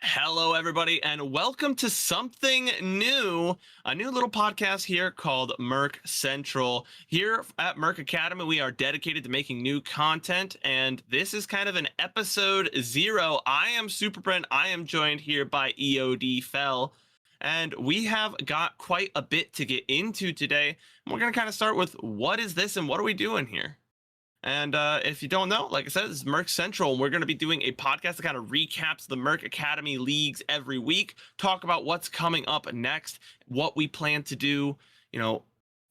Hello, everybody, and welcome to something new. A new little podcast here called Murk Central. Here at Murk Academy, we are dedicated to making new content, and this is kind of an episode 0. I am Super Brent. I am joined here by EOD Fell, and we have got quite a bit to get into today. We're going to kind of start with what is this and what are we doing here? And if you don't know, like I said, this is Murk Central, and we're going to be doing a podcast that kind of recaps the Murk Academy leagues every week, talk about what's coming up next, what we plan to do.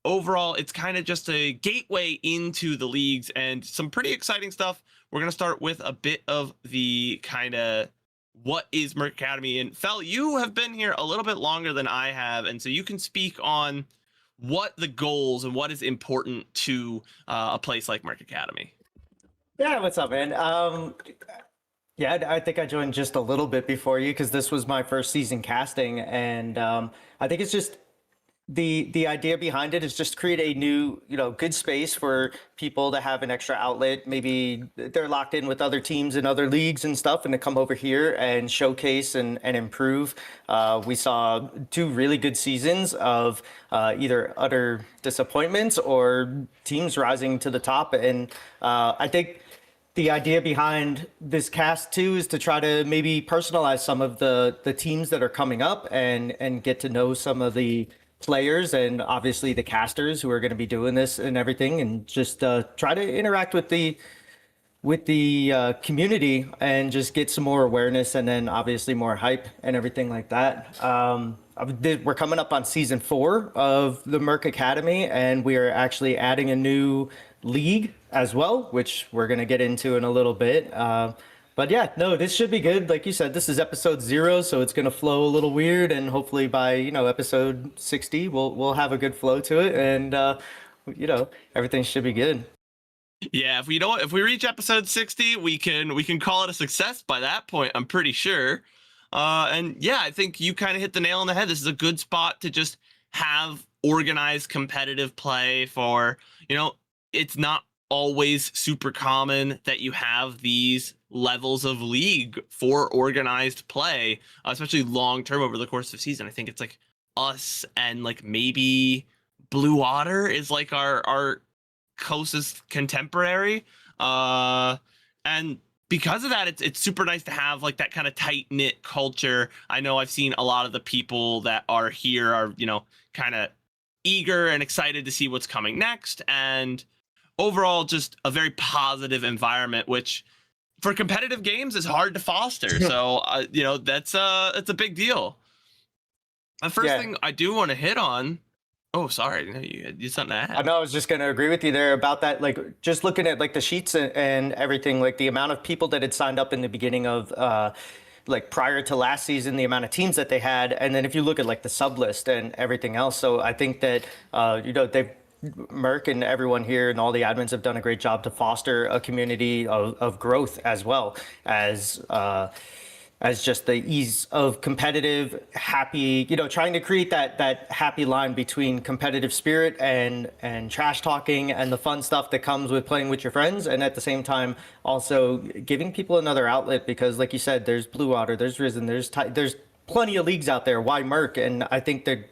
Overall, it's kind of just a gateway into the leagues and some pretty exciting stuff. We're going to start with a bit of the kind of what is Murk Academy. And Fel, you have been here a little bit longer than I have, and so you can speak on what the goals and what is important to a place like Murk Academy. Yeah, what's up, man? Yeah, I think I joined just a little bit before you because this was my first season casting, and I think it's just the idea behind it is just create a new, good space for people to have an extra outlet. Maybe they're locked in with other teams and other leagues and stuff, and to come over here and showcase and improve. We saw 2 really good seasons of either utter disappointments or teams rising to the top, and I think the idea behind this cast too is to try to maybe personalize some of the teams that are coming up and get to know some of the players and obviously the casters who are going to be doing this and everything, and just try to interact with the community and just get some more awareness, and then obviously more hype and everything like that. We're coming up on season 4 of the Murk Academy, and we are actually adding a new league as well, which we're going to get into in a little bit. But yeah, no, this should be good. Like you said, this is episode 0, so it's going to flow a little weird, and hopefully by, episode 60, we'll have a good flow to it, and everything should be good. Yeah, if we reach episode 60, we can call it a success by that point, I'm pretty sure. And yeah, I think you kind of hit the nail on the head. This is a good spot to just have organized competitive play for, it's not always super common that you have these levels of league for organized play, especially long term over the course of the season. I think it's like us and like maybe Blue Water is like our closest contemporary. And because of that, it's super nice to have like that kind of tight knit culture. I know I've seen a lot of the people that are here are, kind of eager and excited to see what's coming next. And overall, just a very positive environment, which for competitive games is hard to foster. So, that's it's a big deal. The first thing I do want to hit on. Oh, sorry. No, you had something to add. I know. I was just going to agree with you there about that. Like, just looking at like the sheets and everything, like the amount of people that had signed up in the beginning of like prior to last season, the amount of teams that they had, and then if you look at like the sub list and everything else. So I think that Murk and everyone here and all the admins have done a great job to foster a community of growth, as well as just the ease of competitive, happy, trying to create that happy line between competitive spirit and trash talking and the fun stuff that comes with playing with your friends, and at the same time also giving people another outlet, because like you said, there's Blue Water, there's Risen, there's plenty of leagues out there. Why Murk? And I think the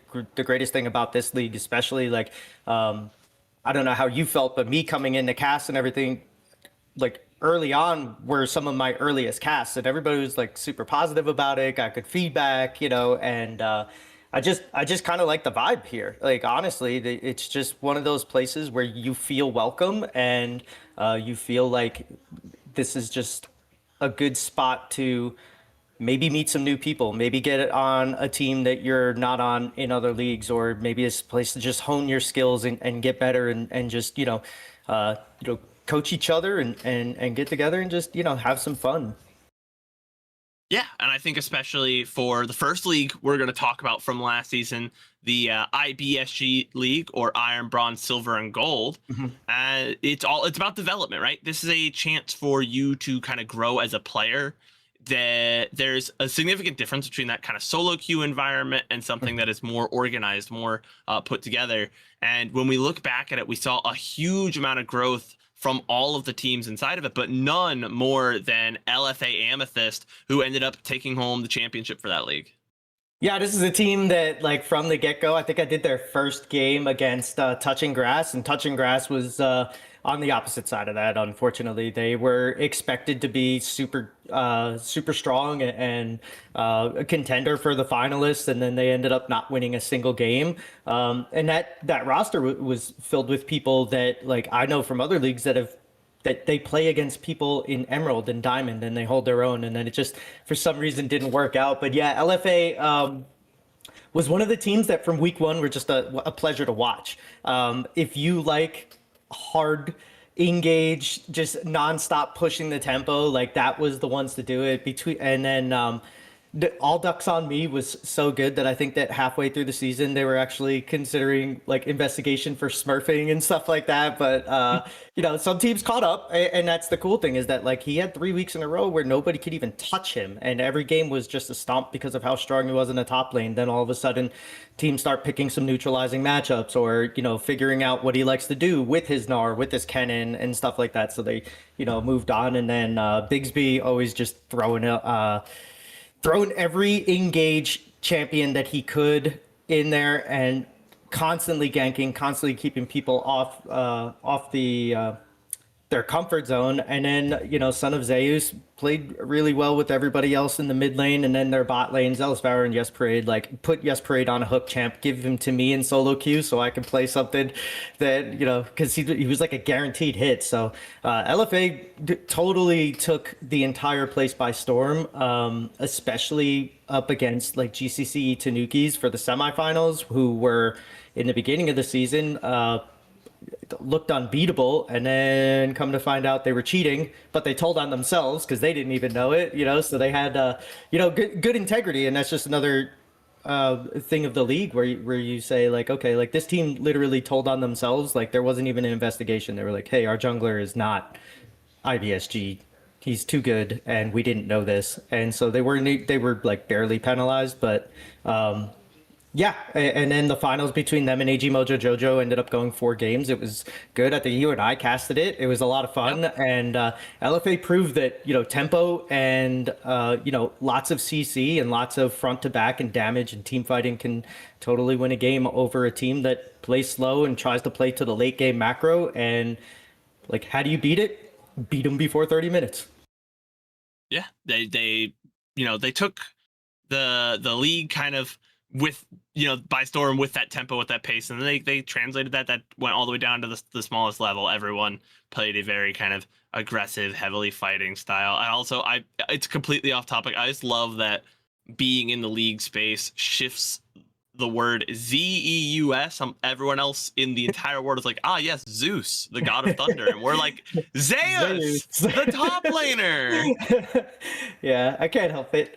greatest thing about this league, especially, like, I don't know how you felt, but me coming into cast and everything, like early on, were some of my earliest casts, and everybody was like super positive about it, got good feedback, and I just kind of like the vibe here. Like, honestly, it's just one of those places where you feel welcome, and you feel like this is just a good spot to maybe meet some new people, maybe get on a team that you're not on in other leagues, or maybe it's a place to just hone your skills and get better, and just, coach each other and get together and just, have some fun. Yeah, and I think especially for the first league we're going to talk about from last season, the IBSG League, or Iron, Bronze, Silver, and Gold. Mm-hmm. It's about development, right? This is a chance for you to kind of grow as a player. There's a significant difference between that kind of solo queue environment and something that is more organized, more put together. And when we look back at it, we saw a huge amount of growth from all of the teams inside of it, but none more than LFA Amethyst, who ended up taking home the championship for that league. Yeah, this is a team that, like, from the get-go, I think I did their first game against Touching Grass, and Touching Grass was on the opposite side of that. Unfortunately, they were expected to be super strong and a contender for the finalists, and then they ended up not winning a single game. And that roster was filled with people that, like, I know from other leagues that they play against people in Emerald and Diamond, and they hold their own, and then it just for some reason didn't work out. But yeah, LFA was one of the teams that from week one were just a pleasure to watch. If you like hard engage, just nonstop pushing the tempo, like that was the ones to do it. And then All Ducks on Me was so good that I think that halfway through the season they were actually considering like investigation for smurfing and stuff like that. But some teams caught up, and that's the cool thing is that like he had 3 weeks in a row where nobody could even touch him, and every game was just a stomp because of how strong he was in the top lane. Then all of a sudden, teams start picking some neutralizing matchups, or figuring out what he likes to do with his Gnar, with his Kennen, and stuff like that. So they moved on, and then Bigsby always just throwing every engage champion that he could in there and constantly ganking, constantly keeping people off their comfort zone. And then, Son of Zeus played really well with everybody else in the mid lane, and then their bot lane, Zealous and Yes Parade, like put Yes Parade on a hook champ, give him to me in solo queue so I can play something that, because he was like a guaranteed hit. So LFA totally took the entire place by storm, especially up against like GCC Tanukis for the semifinals, who were in the beginning of the season looked unbeatable, and then come to find out they were cheating, but they told on themselves because they didn't even know it, so they had good integrity. And that's just another thing of the league where you say like, okay, like this team literally told on themselves. Like there wasn't even an investigation. They were like, hey, our jungler is not IBSG, he's too good, and we didn't know this. And so they were like barely penalized. But yeah, and then the finals between them and AG Mojo Jojo ended up going 4 games. It was good. I think you and I casted it. It was a lot of fun. Yep. And LFA proved that, tempo and, lots of CC and lots of front to back and damage and team fighting can totally win a game over a team that plays slow and tries to play to the late game macro. And like, how do you beat it? Beat them before 30 minutes. Yeah, they took the league kind of with by storm with that tempo, with that pace, and they translated that went all the way down to the smallest level. Everyone played a very kind of aggressive, heavily fighting style. And also, it's completely off topic, I just love that being in the league space shifts the word Zeus. Everyone else in the entire world is like, yes, Zeus, the god of thunder, and we're like, Zeus, the top laner. Yeah, I can't help it.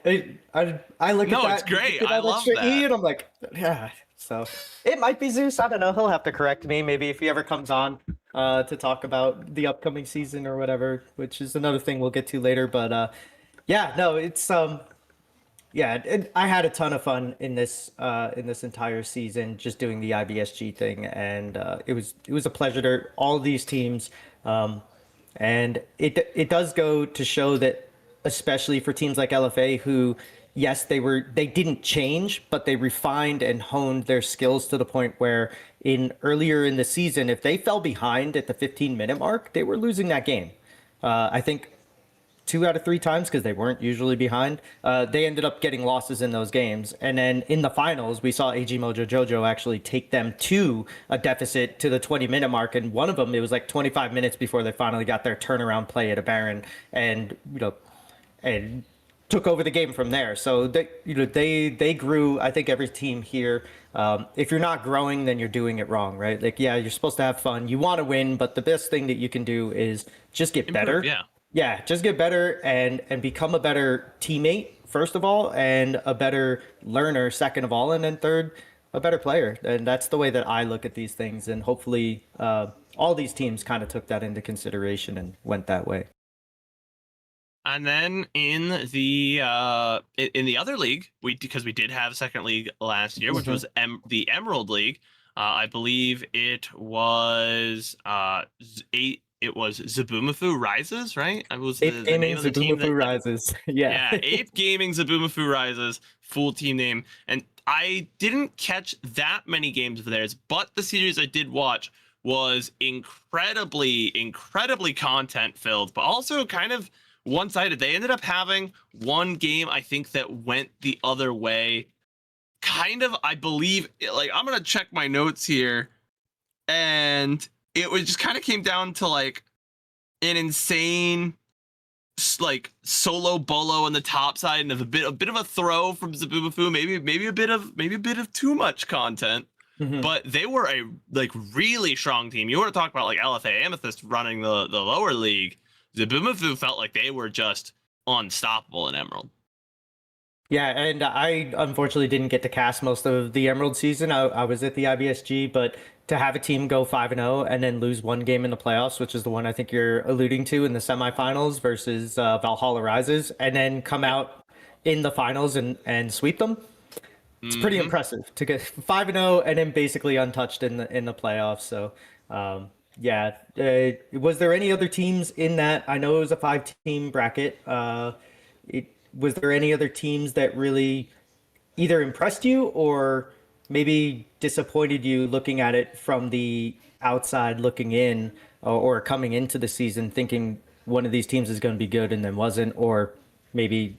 I look at that. No, it's great. I love that. And I'm like, yeah. So it might be Zeus. I don't know. He'll have to correct me maybe if he ever comes on to talk about the upcoming season or whatever, which is another thing we'll get to later. But yeah, no, it's yeah, I had a ton of fun in this entire season just doing the IBSG thing, and it was a pleasure to all of these teams, and it does go to show that, especially for teams like LFA, who yes, they didn't change, but they refined and honed their skills to the point where earlier in the season, if they fell behind at the 15-minute mark, they were losing that game. I think 2 out of 3 times, because they weren't usually behind, they ended up getting losses in those games. And then in the finals, we saw AG Mojo Jojo actually take them to a deficit to the 20-minute mark. And one of them, it was like 25 minutes before they finally got their turnaround play at a Baron, and and took over the game from there. So they grew. I think every team here, if you're not growing, then you're doing it wrong, right? Like, yeah, you're supposed to have fun, you want to win, but the best thing that you can do is just get better. Yeah, just get better and become a better teammate, first of all, and a better learner, second of all, and then third, a better player. And that's the way that I look at these things. And hopefully all these teams kind of took that into consideration and went that way. And then in the other league, because we did have a second league last year, which was the Emerald League. I believe it was it was Zabumafu Rises, right? It was Ape the name Gaming of the team Zabumafu that Rises. Yeah. yeah, Ape Gaming Zabumafu Rises, full team name. And I didn't catch that many games of theirs, but the series I did watch was incredibly content filled, but also kind of one sided. They ended up having one game, I think, that went the other way. Kind of, I believe, like, I'm going to check my notes here. And it was just kind of came down to like an insane like solo bolo on the top side and a bit of a throw from Zabumafu, maybe a bit of too much content. Mhm. But they were a like really strong team. You want to talk about like LFA Amethyst running the lower league. Zabumafu felt like they were just unstoppable in Emerald. Yeah, and I unfortunately didn't get to cast most of the Emerald season. I was at the IBSG, but to have a team go 5-0 and then lose one game in the playoffs, which is the one I think you're alluding to in the semifinals versus Valhalla Rises, and then come Yep. out in the finals and sweep them, it's pretty Mm-hmm. impressive to get 5-0 and then basically untouched in the playoffs. So, yeah. Was there any other teams in that? I know it was a 5-team bracket. Was there any other teams that really either impressed you or maybe disappointed you looking at it from the outside looking in, or coming into the season thinking one of these teams is going to be good and then wasn't, or maybe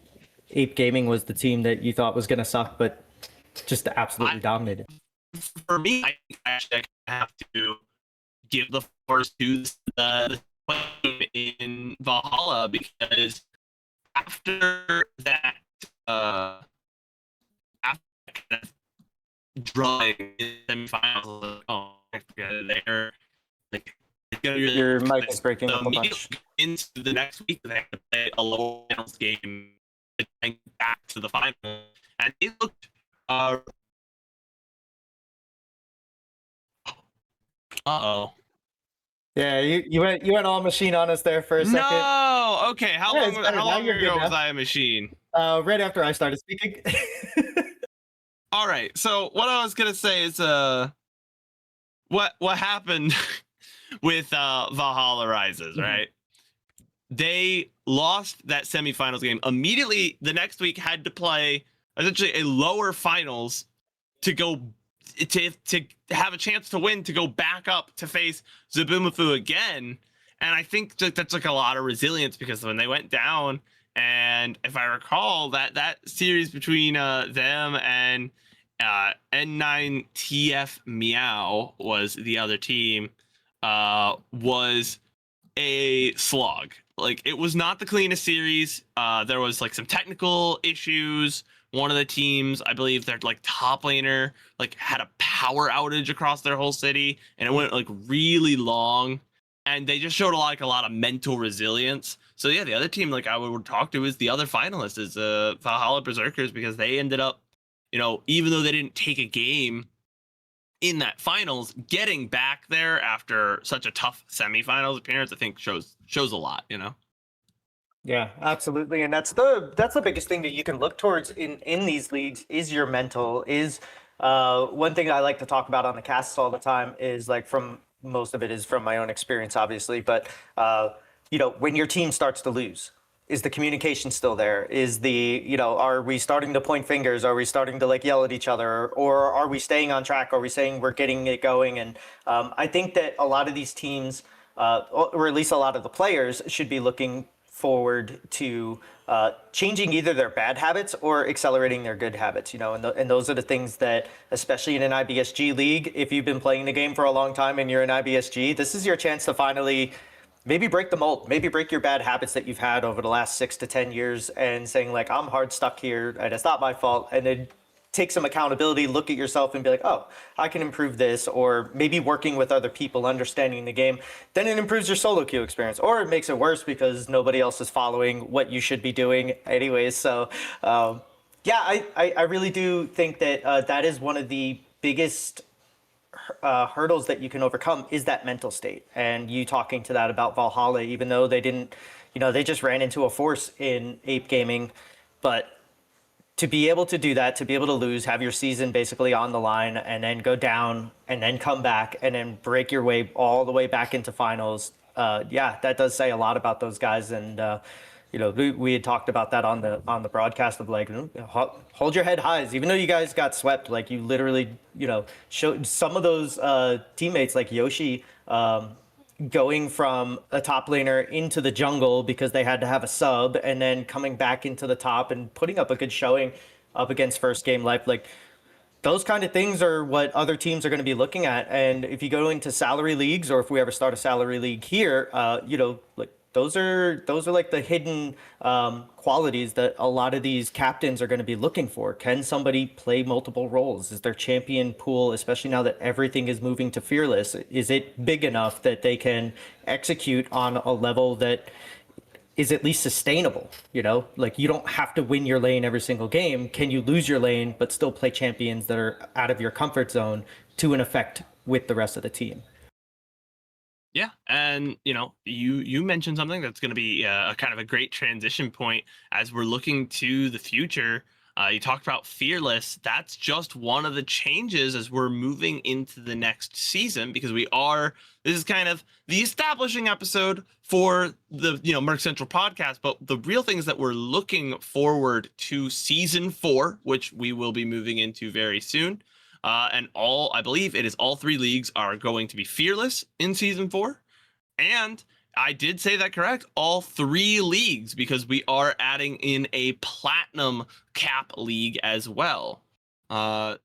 Ape Gaming was the team that you thought was going to suck but just I absolutely dominated? For me, I actually have to give the force to the team in Valhalla because after that, after kind of drawing in semifinals, like, oh, they're like it's gonna be really Your tough. mic is breaking So up a bunch. immediately into the next week, they have to play a low finals game and back to the final, and it looked. Oh. Yeah, you went all machine on us there for a second. No. Okay. Yeah, it's better How now. long You're good ago was now. I a machine? Right after I started speaking. All right. So what I was gonna say is what happened with Valhalla Rises, Mhm. right? They lost that semifinals game immediately. The next week had to play essentially a lower finals to go to have a chance to win, to go back up to face Zabumafu again. And I think that's like a lot of resilience because when they went down, and if I recall, that series between them and N9TF Meow was the other team, was a slog. Like it was not the cleanest series. There was like some technical issues. One of the teams, I believe their like top laner, like had a power outage across their whole city, and it went like really long. And they just showed like a lot of mental resilience. So yeah, the other team like I would talk to is the other finalist is Valhalla Berserkers because they ended up, even though they didn't take a game in that finals, getting back there after such a tough semifinals appearance, I think shows a lot. Yeah, absolutely. And that's the biggest thing that you can look towards in these leagues is your mental. Is one thing I like to talk about on the casts all the time is like from most of it is from my own experience, obviously, but when your team starts to lose, is the communication still there? Is are we starting to point fingers? Are we starting to like yell at each other? Or are we staying on track? Are we saying we're getting it going? And I think that a lot of these teams, or at least a lot of the players, should be looking forward to changing either their bad habits or accelerating their good habits, and those are the things that, especially in an IBSG league, if you've been playing the game for a long time and you're in IBSG, this is your chance to finally maybe break the mold, maybe break your bad habits that you've had over the last 6 to 10 years and saying like, I'm hard stuck here and it's not my fault. And then take some accountability, look at yourself and be like, oh, I can improve this, or maybe working with other people, understanding the game, then it improves your solo queue experience, or it makes it worse because nobody else is following what you should be doing anyways. So, yeah, I really do think that that is one of the biggest hurdles that you can overcome is that mental state. And you talking to that about Valhalla, even though they didn't, they just ran into a force in Ape Gaming, but to be able to do that, to be able to lose, have your season basically on the line, and then go down, and then come back, and then break your way all the way back into finals. yeah, that does say a lot about those guys. And we had talked about that on the broadcast of like, hold your head high. Even though you guys got swept, like you literally, showed some of those teammates like Yoshi. Going from a top laner into the jungle because they had to have a sub, and then coming back into the top and putting up a good showing up against first game life. Like those kind of things are what other teams are going to be looking at. And if you go into salary leagues, or if we ever start a salary league here, like those are like the hidden qualities that a lot of these captains are going to be looking for. Can somebody play multiple roles? Is their champion pool, especially now that everything is moving to fearless, is it big enough that they can execute on a level that is at least sustainable? Like you don't have to win your lane every single game. Can you lose your lane but still play champions that are out of your comfort zone to an effect with the rest of the team? Yeah, and you mentioned something that's going to be a kind of a great transition point as we're looking to the future. You talked about fearless. That's just one of the changes as we're moving into the next season, because this is kind of the establishing episode for the Merc Central podcast. But the real thing is that we're looking forward to season 4, which we will be moving into very soon. And I believe it is all 3 leagues are going to be fearless in season 4. And I did say that correct. All 3 leagues, because we are adding in a platinum cap league as well. Uh,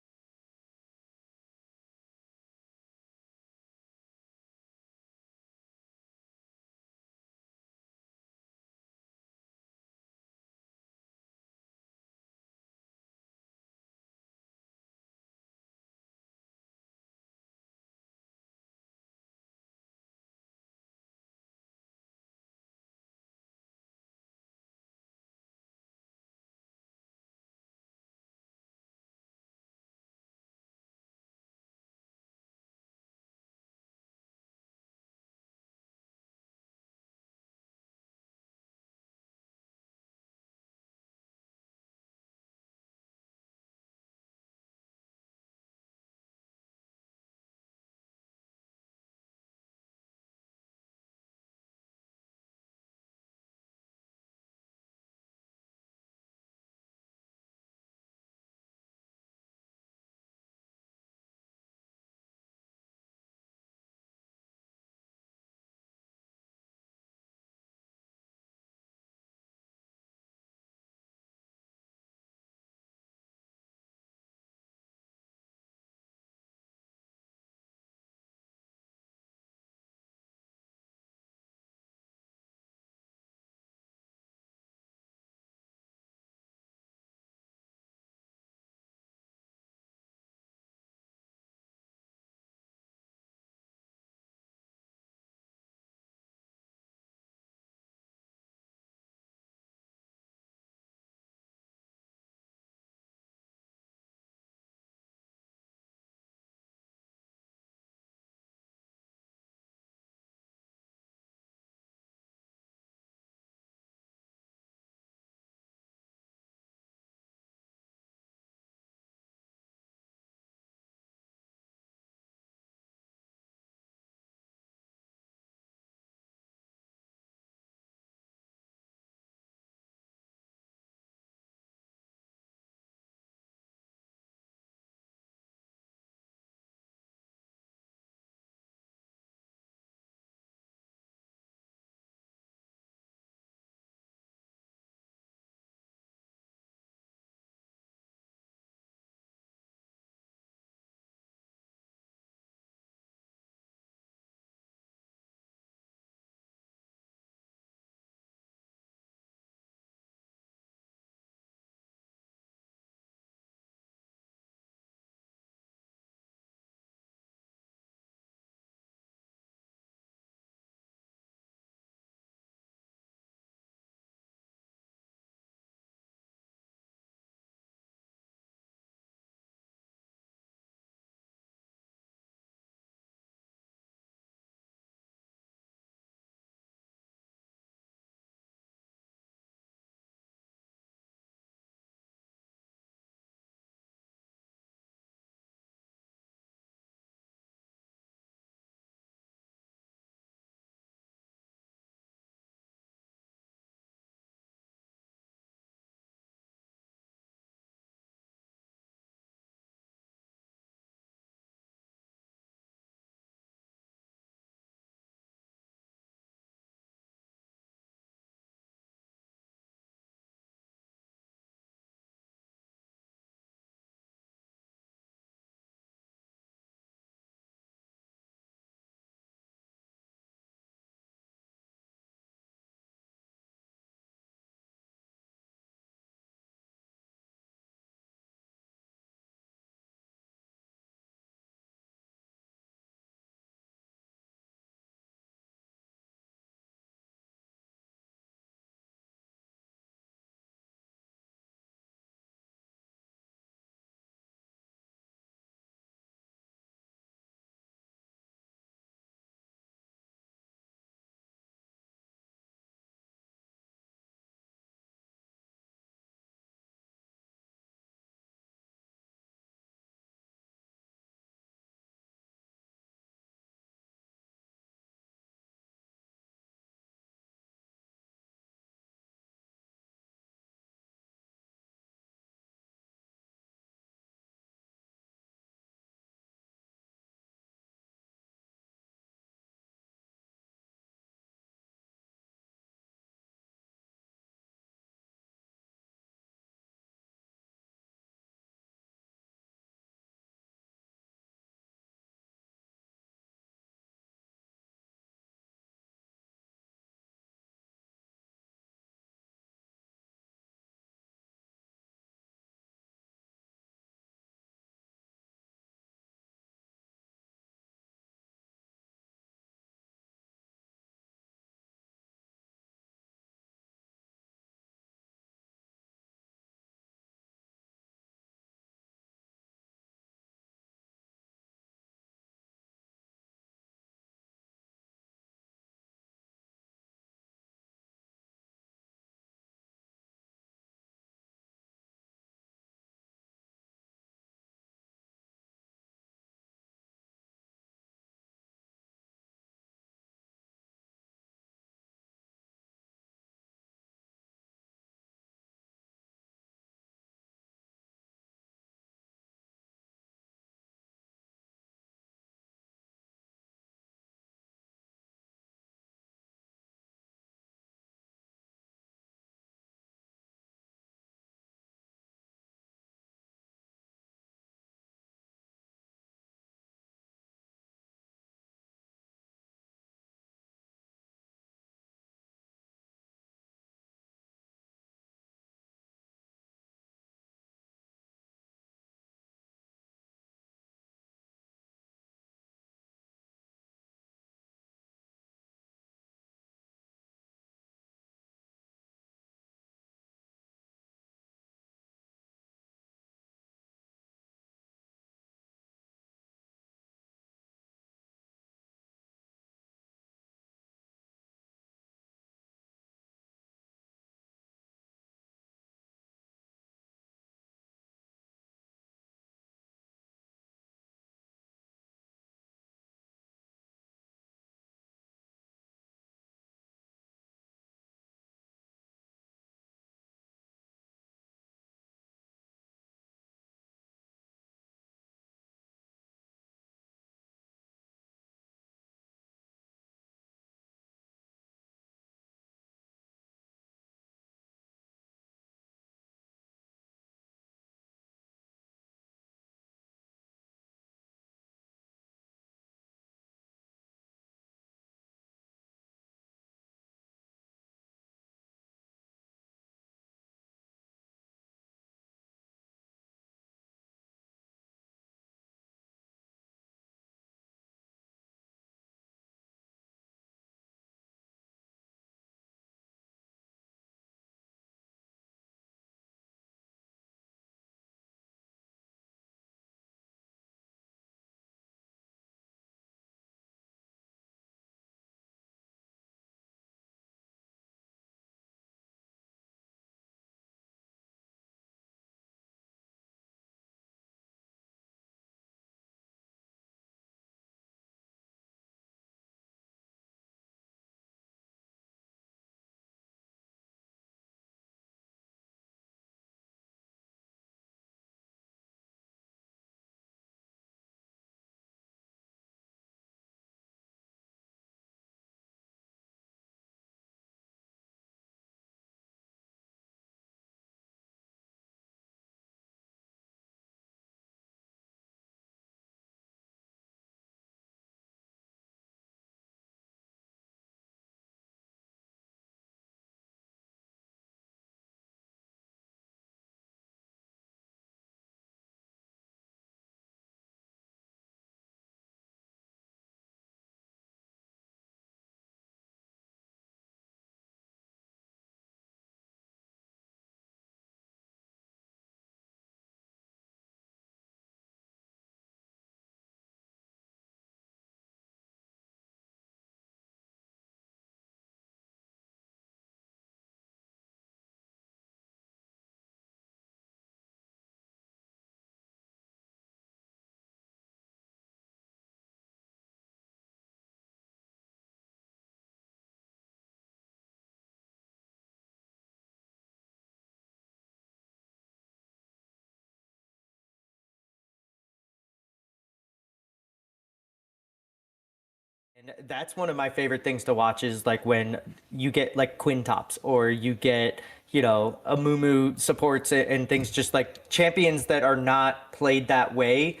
And that's one of my favorite things to watch is like when you get like Quintops or you get, a Mumu supports it and things just like champions that are not played that way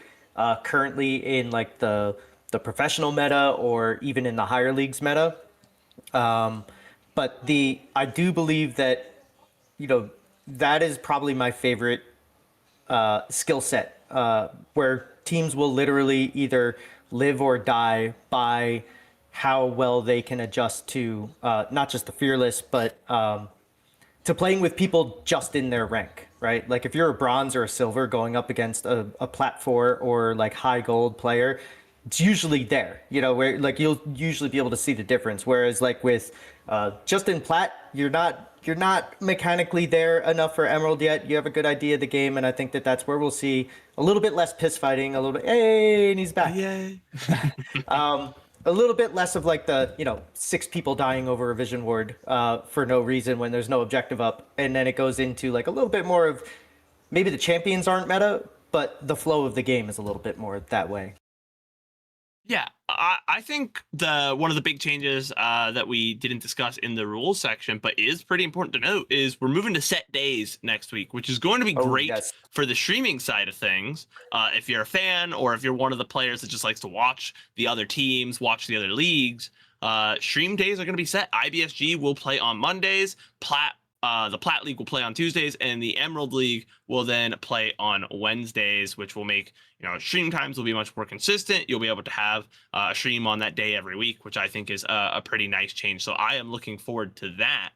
currently in like the professional meta or even in the higher leagues meta. Um, but I do believe that, you know, that is probably my favorite skill set where teams will literally either live or die by how well they can adjust to not just the fearless, but to playing with people just in their rank, right? Like if you're a bronze or a silver going up against a plat 4 or like high gold player, it's usually there, where like you'll usually be able to see the difference. Whereas like with just in plat, you're not mechanically there enough for emerald yet. You have a good idea of the game, and I think that that's where we'll see a little bit less piss fighting, a little bit, hey, and he's back. Yay. A little bit less of like the 6 people dying over a vision ward for no reason when there's no objective up, and then it goes into like a little bit more of maybe the champions aren't meta, but the flow of the game is a little bit more that way. Yeah, I think the one of the big changes that we didn't discuss in the rules section, but is pretty important to note, is we're moving to set days next week, which is going to be Oh, great yes. for the streaming side of things. If you're a fan or if you're one of the players that just likes to watch the other teams, watch the other leagues, stream days are going to be set. IBSG will play on Mondays. The Plat League will play on Tuesdays, and the Emerald League will then play on Wednesdays, which will make stream times will be much more consistent. You'll be able to have a stream on that day every week, which I think is a pretty nice change. So I am looking forward to that.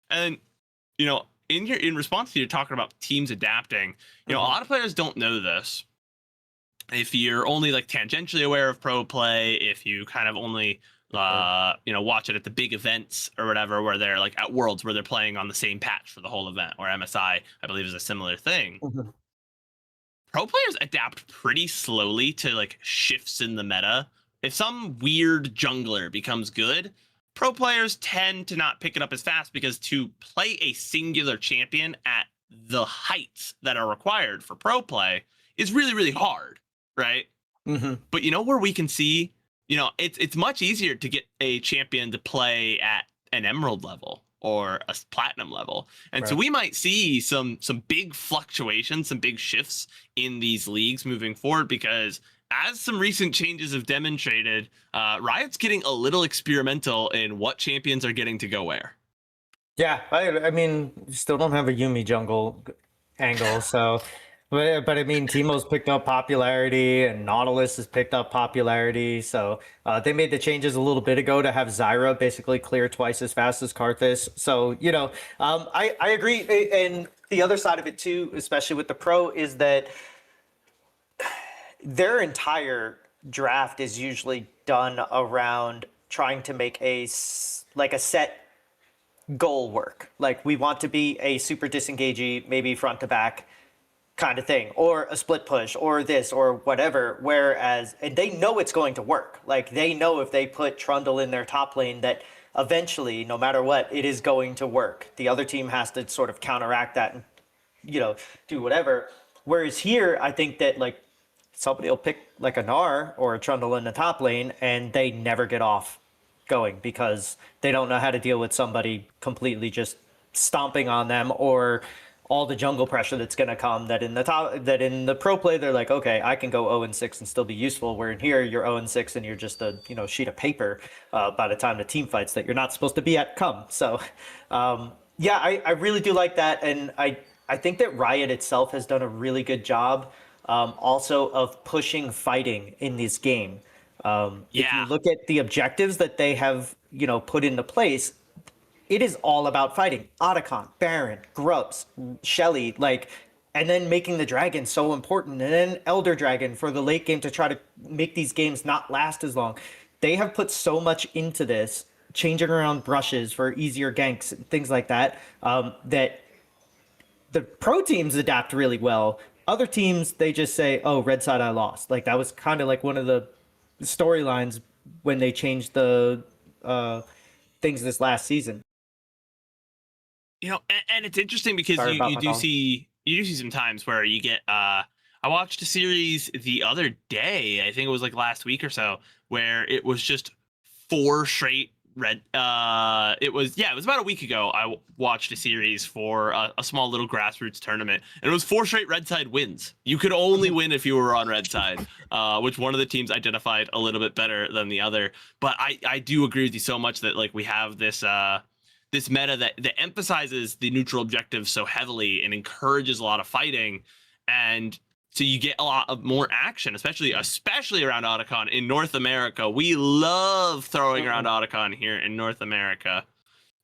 And in response to you talking about teams adapting, a lot of players don't know this. If you're only like tangentially aware of pro play, if you kind of only watch it at the big events or whatever, where they're like at Worlds where they're playing on the same patch for the whole event, or MSI, I believe, is a similar thing. Mhm. Pro players adapt pretty slowly to like shifts in the meta. If some weird jungler becomes good, pro players tend to not pick it up as fast, because to play a singular champion at the heights that are required for pro play is really, really hard, right? Mhm. But where we can see, it's much easier to get a champion to play at an emerald level or a platinum level. And so Right. we might see some big fluctuations, some big shifts in these leagues moving forward, because as some recent changes have demonstrated, Riot's getting a little experimental in what champions are getting to go where. Yeah, I mean, still don't have a Yumi jungle angle, so but I mean, Teemo's picked up popularity and Nautilus has picked up popularity, so they made the changes a little bit ago to have Zyra basically clear twice as fast as Karthus. So I agree, and the other side of it too, especially with the pro, is that their entire draft is usually done around trying to make like a set goal work. Like we want to be a super disengagey, maybe front to back kind of thing, or a split push, or this, or whatever. Whereas, and they know it's going to work. Like they know if they put Trundle in their top lane that eventually, no matter what, it is going to work. The other team has to sort of counteract that and do whatever. Whereas here, I think that like somebody will pick like a Gnar or a Trundle in the top lane and they never get off going because they don't know how to deal with somebody completely just stomping on them, or all the jungle pressure that's going to come, that in the pro play they're like, okay, I can go 0-6 and still be useful, where in here you're 0-6 and you're just a sheet of paper by the time the team fights that you're not supposed to be at come. So yeah, I really do like that, and I think that Riot itself has done a really good job also of pushing fighting in this game. If you Yeah. look at the objectives that they have, put into place, it is all about fighting. Otacon, Baron, Grubs, Shelly, and then making the dragon so important, and then Elder Dragon for the late game to try to make these games not last as long. They have put so much into this, changing around brushes for easier ganks, things like that, that the pro teams adapt really well. Other teams, they just say, "Oh, red side, I lost." Like that was kind of like one of the storylines when they changed the things this last season. And it's interesting because Sorry you about you my do dog. see some times where you get I watched a series the other day, I think it was like last week or so, where it was just 4 straight red. It was about a week ago. I watched a series for a small little grassroots tournament, and it was 4 straight red side wins. You could only win if you were on red side, which one of the teams identified a little bit better than the other. But I do agree with you so much that like we have this this meta that emphasizes the neutral objective so heavily and encourages a lot of fighting, and so you get a lot of more action, especially around Otacon in North America. We love throwing around Otacon here in North America.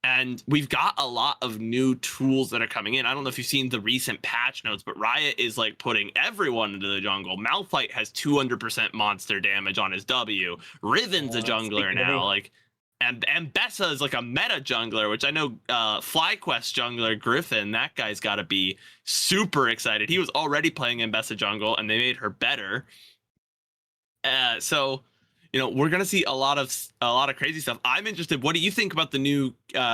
And we've got a lot of new tools that are coming in. I don't know if you've seen the recent patch notes, but Riot is like putting everyone into the jungle. Malphite has 200% monster damage on his W. Riven's a jungler now. Like, and Bessa is like a meta jungler, which I know FlyQuest jungler Griffin, that guy's got to be super excited. He was already playing in Bessa jungle, and they made her better. So, you know, we're gonna see a lot of crazy stuff. I'm interested. What do you think about the new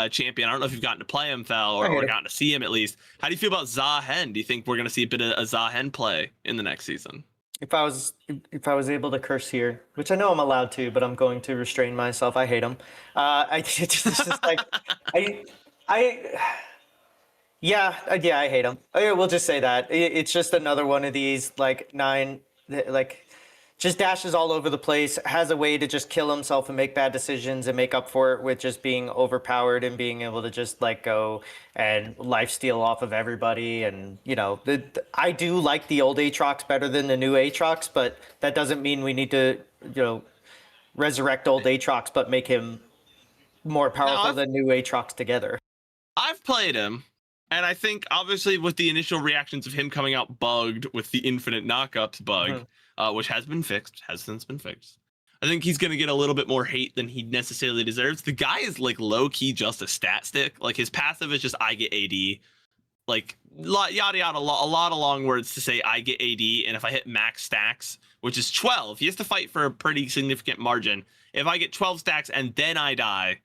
champion? I don't know if you've gotten to play him, Fel, or gotten to see him at least. How do you feel about Zahen? Do you think we're gonna see a bit of a Zahen play in the next season? If I was able to curse here, which I know I'm allowed to, but I'm going to restrain myself. I hate him. It's just like I hate him. We'll just say that it's just another one of these like just dashes all over the place, has a way to just kill himself and make bad decisions and make up for it with just being overpowered and being able to just like go and lifesteal off of everybody. And, you know, I do like the old Aatrox better than the new Aatrox, but that doesn't mean we need to, you know, resurrect old Aatrox, but make him more powerful than new Aatrox together. I've played him. And I think, obviously, with the initial reactions of him coming out bugged with the infinite knockups bug, which has since been fixed, I think he's going to get a little bit more hate than he necessarily deserves. The guy is, like, low-key just a stat stick. Like, his passive is just, I get AD. Like, yada yada, a lot of long words to say, I get AD, and if I hit max stacks, which is 12, he has to fight for a pretty significant margin. If I get 12 stacks and then I die,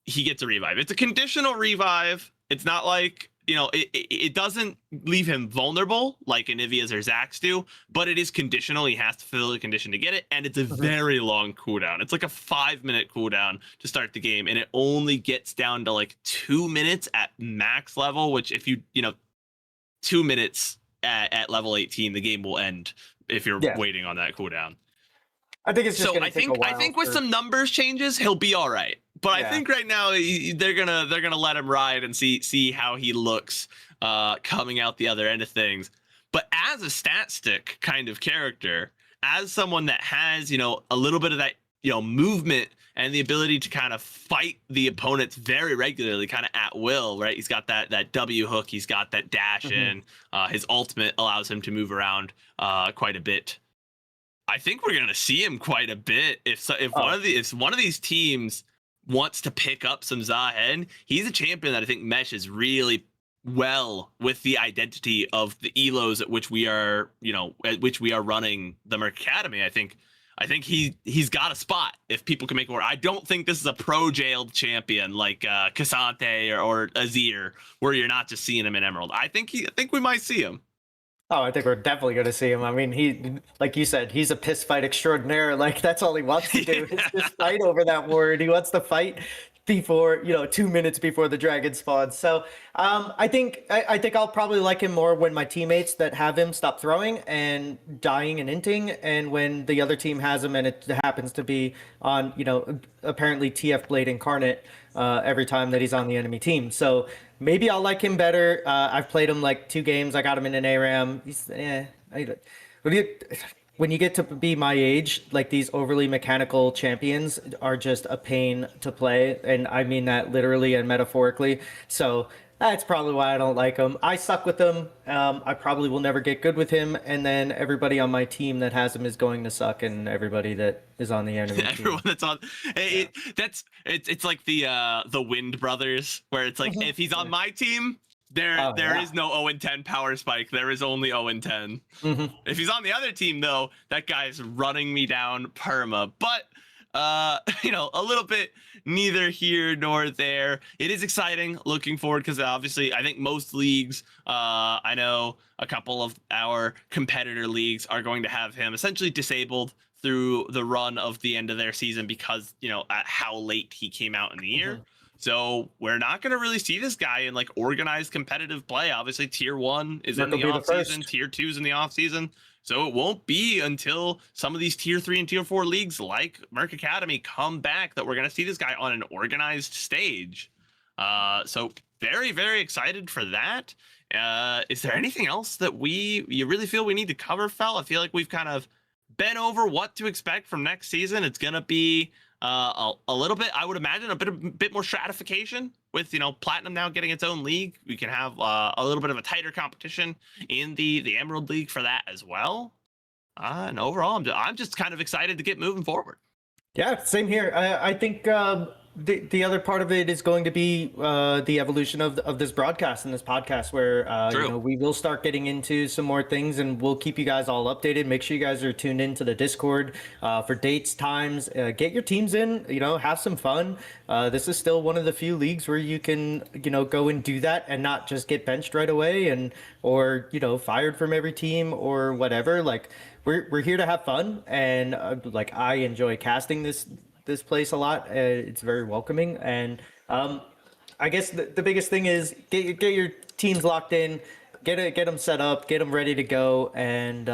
he gets a revive. It's a conditional revive. It's not like, you know, it doesn't leave him vulnerable like Anivia's or Zax's do, but it is conditional. He has to fill the condition to get it, and it's a very long cooldown. It's like a 5-minute cooldown to start the game, and it only gets down to like 2 minutes at max level, which if you 2 minutes at level 18, the game will end if you're waiting on that cooldown. I think it's just so. I think with some numbers changes, he'll be all right. But I think right now they're gonna let him ride and see how he looks coming out the other end of things. But as a stat stick kind of character, as someone that has a little bit of that movement and the ability to kind of fight the opponents very regularly, kind of at will, right? He's got that W hook, he's got that dash in. His ultimate allows him to move around quite a bit. I think we're gonna see him quite a bit if one of these teams wants to pick up some Zahen. He's a champion that I think meshes really well with the identity of the elos at which we are running the Murk Academy. I think he's got a spot if people can make it work. I don't think this is a pro jailed champion like Cassante or Azir, where you're not just seeing him in Emerald. I think we might see him. Oh, I think we're definitely going to see him. I mean, he, like you said, he's a piss fight extraordinaire. Like, that's all he wants to do is just fight over that ward. He wants to fight before, 2 minutes before the dragon spawns. So I think I'll probably like him more when my teammates that have him stop throwing and dying and inting, and when the other team has him and it happens to be on, apparently TF Blade Incarnate every time that he's on the enemy team. So maybe I'll like him better. I've played him like 2 games. I got him in an ARAM. When you get to be my age, like these overly mechanical champions are just a pain to play. And I mean that literally and metaphorically. So that's probably why I don't like him. I suck with him. I probably will never get good with him. And then everybody on my team that has him is going to suck, and everybody that is on the enemy team. Everyone that's on it's like the Wind Brothers, where it's like if he's on my team, there is no 0-10 power spike. There is only 0-10. If he's on the other team, though, that guy's running me down perma. But a little bit neither here nor there. It is exciting looking forward because obviously I think most leagues, I know a couple of our competitor leagues are going to have him essentially disabled through the run of the end of their season because, at how late he came out in the year. So we're not going to really see this guy in like organized competitive play. Obviously, tier 1 is in the off season, tier 2 is in the off season. So it won't be until some of these tier 3 and tier 4 leagues like Murk Academy come back that we're going to see this guy on an organized stage. So very, very excited for that. Is there anything else that you really feel we need to cover, Fel? I feel like we've kind of been over what to expect from next season. It's going to be a little bit, I would imagine, a bit more stratification with Platinum now getting its own league. We can have a little bit of a tighter competition in the Emerald League for that as well. And overall, I'm just kind of excited to get moving forward. Yeah, same here. I think the other part of it is going to be the evolution of this broadcast and this podcast, where we will start getting into some more things, and we'll keep you guys all updated. Make sure you guys are tuned into the Discord for dates, times. Get your teams in. Have some fun. This is still one of the few leagues where you can go and do that and not just get benched right away or fired from every team or whatever. Like we're here to have fun, and I enjoy casting this place a lot. It's very welcoming, and I guess the biggest thing is get your teams locked in, get them set up, get them ready to go, and